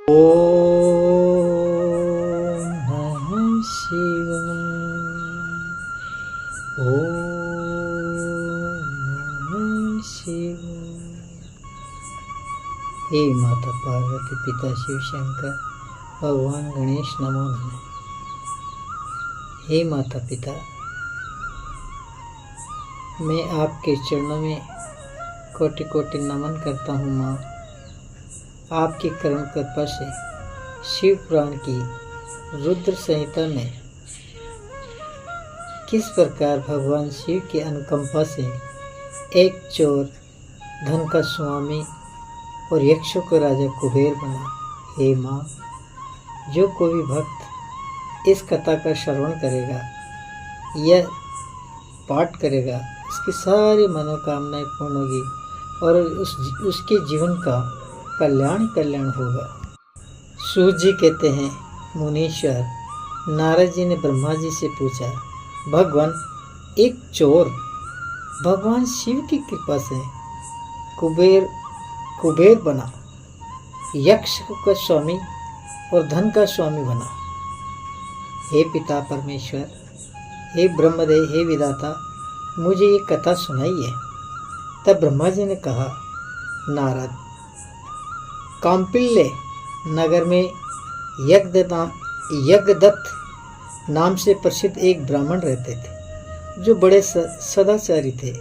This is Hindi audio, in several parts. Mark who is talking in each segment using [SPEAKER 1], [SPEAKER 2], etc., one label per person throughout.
[SPEAKER 1] ओम नमः शिवाय। ओम नमः शिवाय। हे माता पार्वती, पिता शिव शंकर, भगवान गणेश नमो नमः। हे माता पिता, मैं आपके चरणों में कोटि कोटि नमन करता हूँ माँ। आपकी करुण कृपा से शिव पुराण की रुद्र संहिता में किस प्रकार भगवान शिव की अनुकंपा से एक चोर धन का स्वामी और यक्षों का राजा कुबेर बना। हे माँ, जो कोई भक्त इस कथा का श्रवण करेगा या पाठ करेगा, उसकी सारी मनोकामनाएं पूर्ण होगी और उसके जीवन का कल्याण कल्याण होगा। सूत जी कहते हैं, मुनीश्वर नारद जी ने ब्रह्मा जी से पूछा, भगवान एक चोर भगवान शिव की कृपा से कुबेर बना, यक्ष का स्वामी और धन का स्वामी बना। हे पिता परमेश्वर, हे ब्रह्मदेव, हे विधाता, मुझे ये कथा सुनाइए। तब ब्रह्मा जी ने कहा, नारद, काम्पिल्य नगर में यज्ञदत्त नाम से प्रसिद्ध एक ब्राह्मण रहते थे, जो बड़े सदाचारी थे।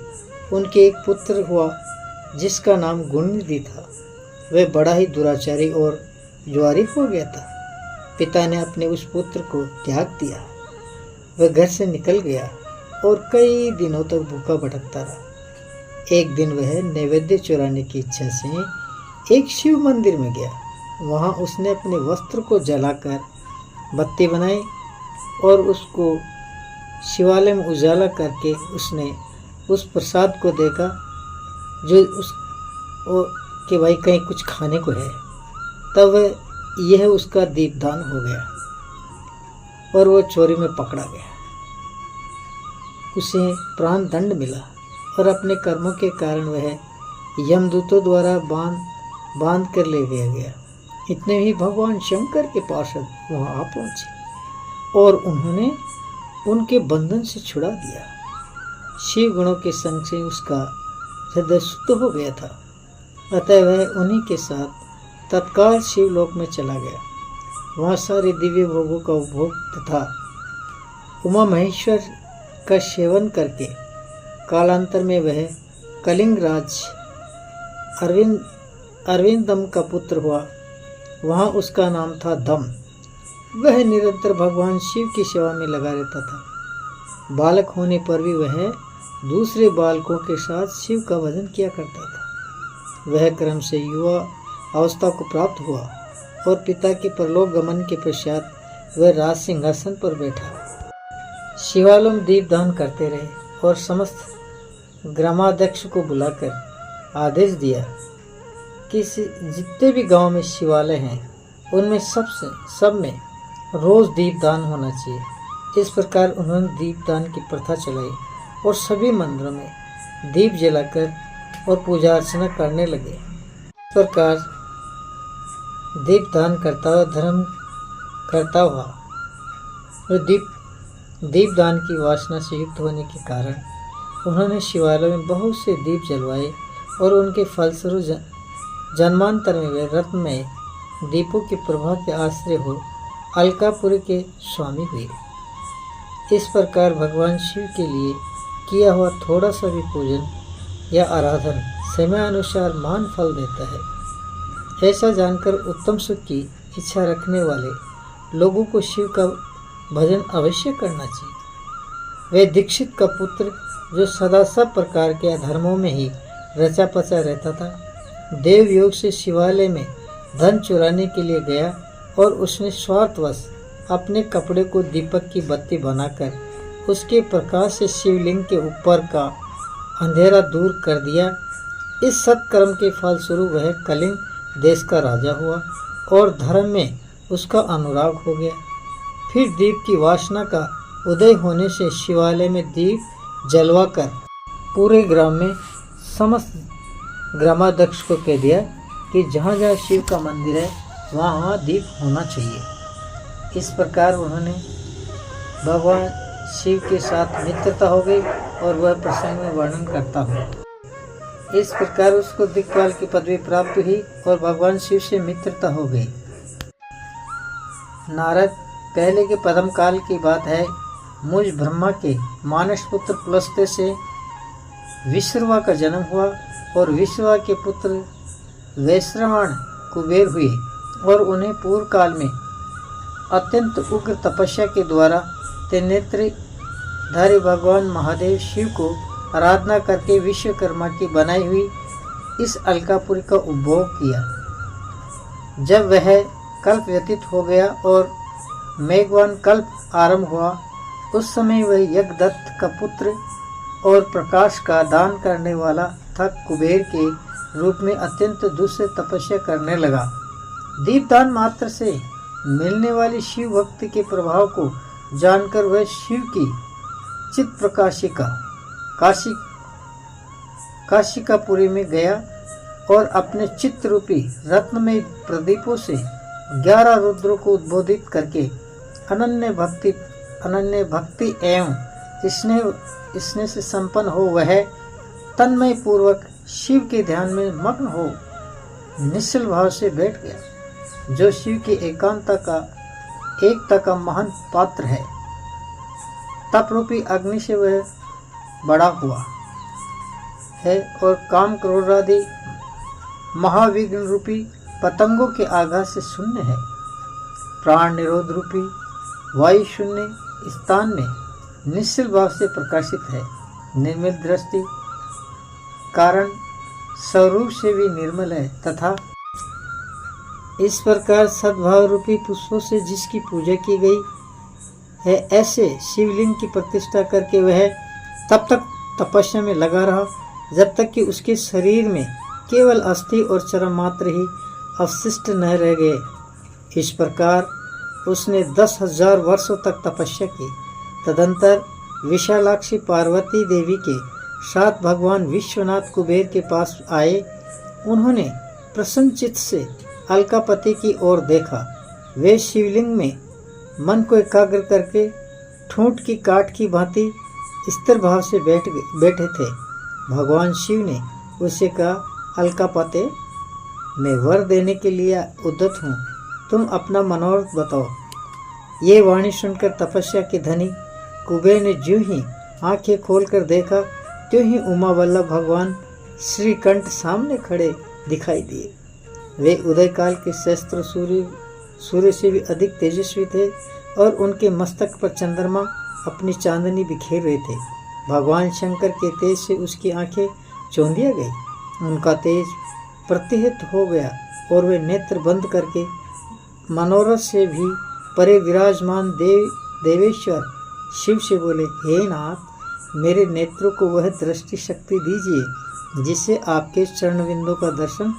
[SPEAKER 1] उनके एक पुत्र हुआ जिसका नाम गुणनिधि था। वह बड़ा ही दुराचारी और ज्वारी हो गया था। पिता ने अपने उस पुत्र को त्याग दिया। वह घर से निकल गया और कई दिनों तक भूखा भटकता रहा। एक दिन वह नैवेद्य चुराने की इच्छा से एक शिव मंदिर में गया। वहाँ उसने अपने वस्त्र को जलाकर बत्ती बनाई और उसको शिवालय में उजाला करके उसने उस प्रसाद को देखा जो कि भाई कहीं कुछ खाने को है। तब यह उसका दीपदान हो गया और वो चोरी में पकड़ा गया। उसे प्राण दंड मिला और अपने कर्मों के कारण वह यमदूतों द्वारा बांध कर ले गया। इतने ही भगवान शंकर के पार्षद वहां आ पहुंचे और उन्होंने उनके बंधन से छुड़ा दिया। शिव गुणों के संग से उसका हृदय शुद्ध हो गया था। अतः वह उन्हीं के साथ तत्काल शिवलोक में चला गया। वहाँ सारे दिव्य भोगों का उपभोग तथा उमा महेश्वर का सेवन करके कालांतर में वह कलिंग राज अरविंदम का पुत्र हुआ। वहाँ उसका नाम था दम। वह निरंतर भगवान शिव की सेवा में लगा रहता था। बालक होने पर भी वह दूसरे बालकों के साथ शिव का भजन किया करता था। वह क्रम से युवा अवस्था को प्राप्त हुआ और पिता के परलोक गमन के पश्चात वह राज सिंहासन पर बैठा। शिवालयों में दीपदान करते रहे और समस्त ग्रामाध्यक्ष को बुलाकर आदेश दिया कि जितने भी गांव में शिवालय हैं उनमें सब में रोज दीपदान होना चाहिए। इस प्रकार उन्होंने दीपदान की प्रथा चलाई और सभी मंदिरों में दीप जलाकर और पूजा अर्चना करने लगे। इस प्रकार दीपदान करता हुआ धर्म करता हुआ और दीपदान की वासना से युक्त होने के कारण उन्होंने शिवालय में बहुत से दीप जलवाए और उनके फलस्वरूप जन्मांतर में वे रत्न में दीपों के प्रभाव के आश्रय हो अलकापुरी के स्वामी हुए। इस प्रकार भगवान शिव के लिए किया हुआ थोड़ा सा भी पूजन या आराधन समयानुसार महान फल देता है। ऐसा जानकर उत्तम सुख की इच्छा रखने वाले लोगों को शिव का भजन अवश्य करना चाहिए। वह दीक्षित का पुत्र जो सदा सब प्रकार के अधर्मों में ही रचा पचा रहता था, देव योग से शिवालय में धन चुराने के लिए गया और उसने स्वार्थवश अपने कपड़े को दीपक की बत्ती बनाकर उसके प्रकाश से शिवलिंग के ऊपर का अंधेरा दूर कर दिया। इस सत्कर्म के फलस्वरूप वह कलिंग देश का राजा हुआ और धर्म में उसका अनुराग हो गया। फिर दीप की वासना का उदय होने से शिवालय में दीप जलवाकर पूरे ग्राम में समस्त ग्रामाध्यक्ष को कह दिया कि जहाँ जहाँ शिव का मंदिर है वहाँ दीप होना चाहिए। इस प्रकार उन्होंने भगवान शिव के साथ मित्रता हो गई और वह प्रसंग में वर्णन करता हूँ। इस प्रकार उसको दिक्पाल की पदवी प्राप्त हुई और भगवान शिव से मित्रता हो गई। नारद, पहले के पद्म काल की बात है, मुझ ब्रह्मा के मानस पुत्र पुलस्त्य से विश्रवा का जन्म हुआ और विश्रवा के पुत्र वैश्रवण कुबेर हुए और उन्हें पूर्व काल में अत्यंत उग्र तपस्या के द्वारा त्रिनेत्रधारी भगवान महादेव शिव को आराधना करके विश्वकर्मा की बनाई हुई इस अलकापुरी का उपभोग किया। जब वह कल्प व्यतीत हो गया और मेघवान कल्प आरंभ हुआ, उस समय वह यज्ञदत्त का पुत्र और प्रकाश का दान करने वाला था कुबेर के रूप में अत्यंत दूसरे तपस्या करने लगा। दीपदान मात्र से मिलने वाली शिव भक्ति के प्रभाव को जानकर वह शिव की चित प्रकाशिका काशिकापुरी में गया और अपने चित्त रूपी रत्नमय प्रदीपों से 11 रुद्रों को उद्बोधित करके अनन्य भक्ति एवं स्नेह से संपन्न हो वह तन्मय पूर्वक शिव के ध्यान में मग्न हो निश्चल भाव से बैठ गया, जो शिव की एकता का महान पात्र है। तप रूपी अग्नि से वह बड़ा हुआ है और काम क्रोध आदि महाविघ्न रूपी पतंगों के आघात से शून्य है। प्राण निरोध रूपी वायु शून्य स्थान में निश्चल भाव से प्रकाशित है। निर्मल दृष्टि कारण स्वरूप से भी निर्मल है तथा इस प्रकार सद्भाव रूपी पुष्पों से जिसकी पूजा की गई है, ऐसे शिवलिंग की प्रतिष्ठा करके वह तब तक तपस्या में लगा रहा जब तक कि उसके शरीर में केवल अस्थि और चर्म मात्र ही अवशिष्ट न रह गए। इस प्रकार उसने 10,000 वर्षों तक तपस्या की। तदंतर विशालाक्षी पार्वती देवी के साथ भगवान विश्वनाथ कुबेर के पास आए। उन्होंने प्रसन्नचित्त से अलकापति की ओर देखा। वे शिवलिंग में मन को एकाग्र करके ठूंठ की काठ की भांति स्थिर भाव से बैठे थे। भगवान शिव ने उसे कहा, अलकापते, मैं वर देने के लिए उद्यत हूँ, तुम अपना मनोरथ बताओ। ये वाणी सुनकर तपस्या के धनी कुबेर ने ज्यों ही आंखें खोलकर देखा, त्यों ही उमा वल्लभ भगवान श्रीकंठ सामने खड़े दिखाई दिए। वे उदय काल के शस्त्र सूर्य से भी अधिक तेजस्वी थे और उनके मस्तक पर चंद्रमा अपनी चांदनी बिखेर रहे थे। भगवान शंकर के तेज से उसकी आंखें चौंधिया गई, उनका तेज प्रतिहत हो गया और वे नेत्र बंद करके मनोरथ से भी परे विराजमान देवेश्वर शिव से बोले, हे नाथ, मेरे नेत्रों को वह दृष्टि शक्ति दीजिए जिससे आपके चरण बिंदु का दर्शन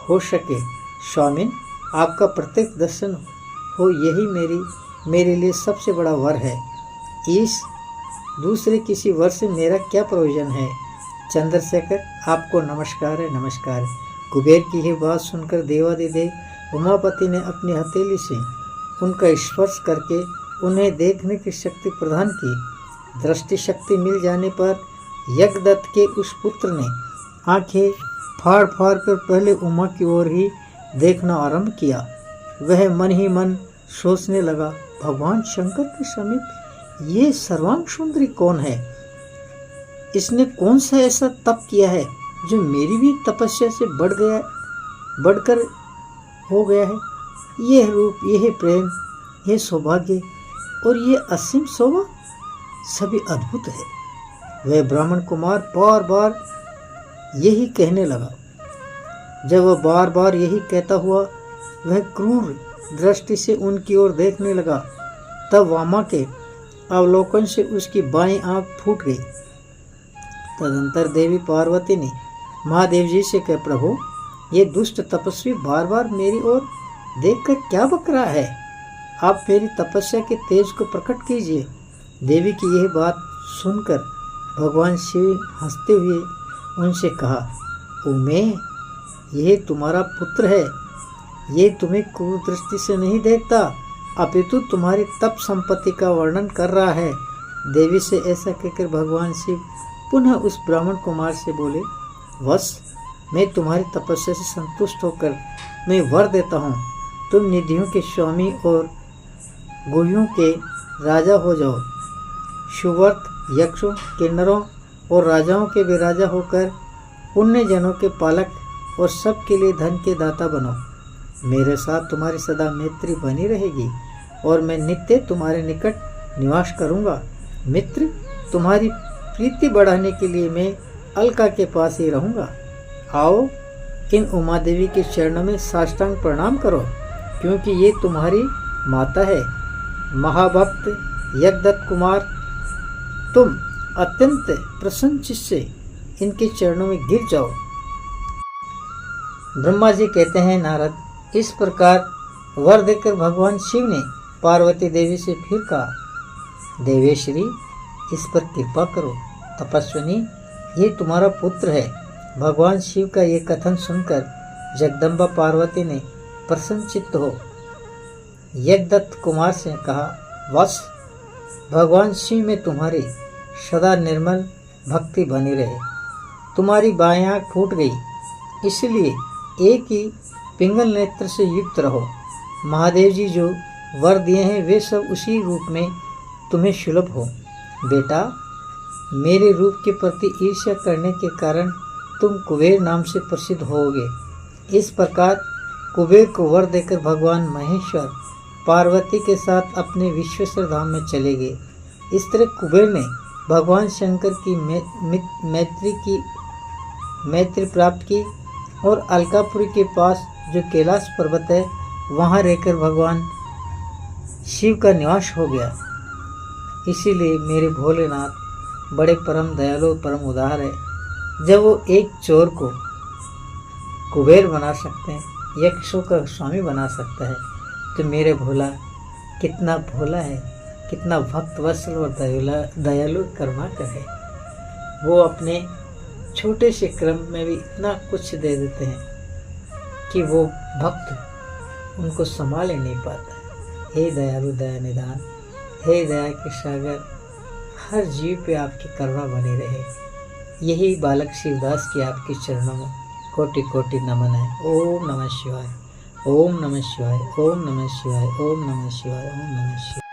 [SPEAKER 1] हो सके। स्वामिन, आपका प्रत्येक दर्शन हो, यही मेरे लिए सबसे बड़ा वर है। इस दूसरे किसी वर से मेरा क्या प्रयोजन है। चंद्रशेखर, आपको नमस्कार है, नमस्कार। कुबेर की यह बात सुनकर देवादिदेव उमापति ने अपनी हथेली से उनका स्पर्श करके उन्हें देखने की शक्ति प्रदान की। दृष्टि शक्ति मिल जाने पर यज्ञदत्त के उस पुत्र ने आंखें फाड़ कर पहले उमा की ओर ही देखना आरंभ किया। वह मन ही मन सोचने लगा, भगवान शंकर के समीप ये सर्वांग सुंदरी कौन है? इसने कौन सा ऐसा तप किया है जो मेरी भी तपस्या से बढ़कर हो गया है? यह रूप, यह प्रेम, यह सौभाग्य और यह असीम शोभा सभी अद्भुत है। वह ब्राह्मण कुमार बार बार यही कहने लगा। जब वह बार बार यही कहता हुआ वह क्रूर दृष्टि से उनकी ओर देखने लगा, तब वामा के अवलोकन से उसकी बाईं आंख फूट गई। तदंतर देवी पार्वती ने महादेव जी से कहा, प्रभु, ये दुष्ट तपस्वी बार बार मेरी ओर देखकर क्या बक रहा है? आप मेरी तपस्या के तेज को प्रकट कीजिए। देवी की यह बात सुनकर भगवान शिव हंसते हुए उनसे कहा, उमे, यह तुम्हारा पुत्र है, ये तुम्हें क्रूर दृष्टि से नहीं देखता, अपितु तुम्हारी तप संपत्ति का वर्णन कर रहा है। देवी से ऐसा कहकर भगवान शिव पुनः उस ब्राह्मण कुमार से बोले, वत्स, मैं तुम्हारी तपस्या से संतुष्ट होकर मैं वर देता हूँ, तुम निधियों के स्वामी और गुह्यों के राजा हो जाओ। सुवर्त, यक्षों, किन्नरों और राजाओं के भी राजा होकर पुण्य जनों के पालक और सबके लिए धन के दाता बनो। मेरे साथ तुम्हारी सदा मैत्री बनी रहेगी और मैं नित्य तुम्हारे निकट निवास करूंगा। मित्र, तुम्हारी प्रीति बढ़ाने के लिए मैं अलका के पास ही रहूंगा। आओ, इन उमा देवी के चरणों में साष्टांग प्रणाम करो, क्योंकि ये तुम्हारी माता है। महाभक्त यज्ञदत्त कुमार, तुम अत्यंत प्रसन्न चित्त से इनके चरणों में गिर जाओ। ब्रह्मा जी कहते हैं, नारद, इस प्रकार वर देकर भगवान शिव ने पार्वती देवी से फिर कहा, देवेश्वरी, इस पर कृपा करो। तपस्विनी, ये तुम्हारा पुत्र है। भगवान शिव का ये कथन सुनकर जगदम्बा पार्वती ने प्रसन्नचित्त हो यज्ञदत्त कुमार से कहा, वत्स, भगवान शिव में तुम्हारी सदा निर्मल भक्ति बनी रहे। तुम्हारी बाएं आँख फूट गई, इसलिए एक ही पिंगल नेत्र से युक्त रहो। महादेव जी जो वर दिए हैं वे सब उसी रूप में तुम्हें सुलभ हो। बेटा, मेरे रूप के प्रति ईर्ष्या करने के कारण तुम कुबेर नाम से प्रसिद्ध होगे। इस प्रकार कुबेर को वर देकर भगवान महेश्वर पार्वती के साथ अपने विश्वेश्वर धाम में चले गए। इस तरह कुबेर ने भगवान शंकर की मैत्री प्राप्त की और अलकापुरी के पास जो कैलाश पर्वत है वहाँ रहकर भगवान शिव का निवास हो गया। इसीलिए मेरे भोलेनाथ बड़े परम दयालु परम उदार है। जब वो एक चोर को कुबेर बना सकते हैं, यक्षों का स्वामी बना सकता है, तो मेरे भोला कितना भोला है, कितना भक्त वत्सल और दयालु कर्माकर है। वो अपने छोटे से क्रम में भी इतना कुछ दे देते हैं कि वो भक्त उनको संभाल ही नहीं पाता। हे दयालु दया निदान, हे दया के सागर, हर जीव पे आपकी करुणा बनी रहे। यही बालक शिवदास की आपके चरणों में कोटि कोटि नमन है। ओम नमः शिवाय, ओम नमः शिवाय, ओम नमः शिवाय, ओम नमः शिवाय, ओम नमः शिवाय।